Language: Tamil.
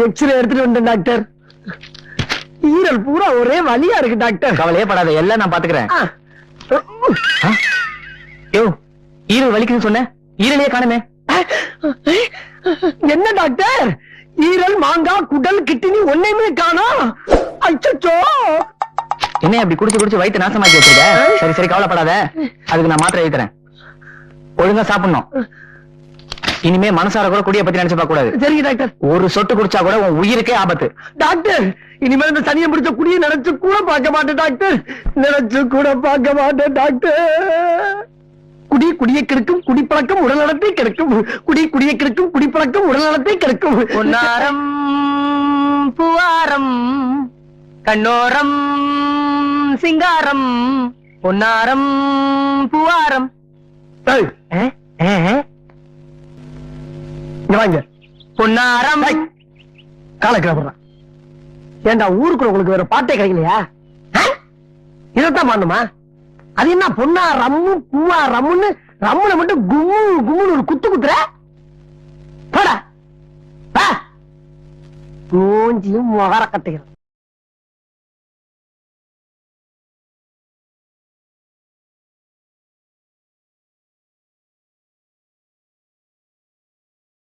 எக்ஸ்ரே எடுத்துட்டு வந்தேன் டாக்டர். ஈரல் பூரா ஒரே வலியா இருக்கு டாக்டர். கவலையே படாத, எல்லாம் நான் பாத்துக்கிறேன். ஈரல் வலிக்குன்னு சொன்ன, ஈரலையே காணுமே. என்ன டாக்டர், ஈரல், மாங்காய், குடல், கிட்னி ஒன்னையுமே காணோம். அச்சச்சோ, என்ன அப்படி குடிச்சு குடிச்சு வயிற்று நாசமாக்கி வச்சிருக்க? சரி சரி கவலைப்படாத, அதுக்கு நான் மாத்திரை எழுதி தரேன். ஒழுங்கா சாப்பிடணும். இனிமே மனசார கூட குடிய பத்தி நினைச்சு பார்க்க கூடாது. சரிங்க டாக்டர். ஒரு சொட்டு குடிச்சா கூட உன் உயிருக்கே ஆபத்து. டாக்டர், இனிமேல் இந்த சனியை பிடிச்ச குடியை நினைச்சு கூட பார்க்க மாட்டேன் டாக்டர். நினைச்சு கூட பார்க்க மாட்டேன் டாக்டர். குடி குடியை கெடுக்கும், குடிப்பழக்கம் உடல்நலத்தை கெடுக்கும். குடி குடியை கெடுக்கும், குடிப்பழக்கம் உடல்நலத்தை கெடுக்கும். பொன்னாரம் பூவாரம் கண்ணோரம் சிங்காரம், பொன்னாரம் பூவாரம். வாங்க பொன்னாரம். காலக்கிழமை ஏண்டா, ஊருக்குள்ள உங்களுக்கு வேற பாட்டே கிடைக்கலையா? இதத்தான் மாணுமா? அது என்ன பொன்னா ரம்மு பூவா ரம்முன்னு ரம்முல மட்டும் கும்மு கும்முன்னு ஒரு குத்து குத்துற? போடா மூஞ்சியும் முகர கட்டுகிறேன்.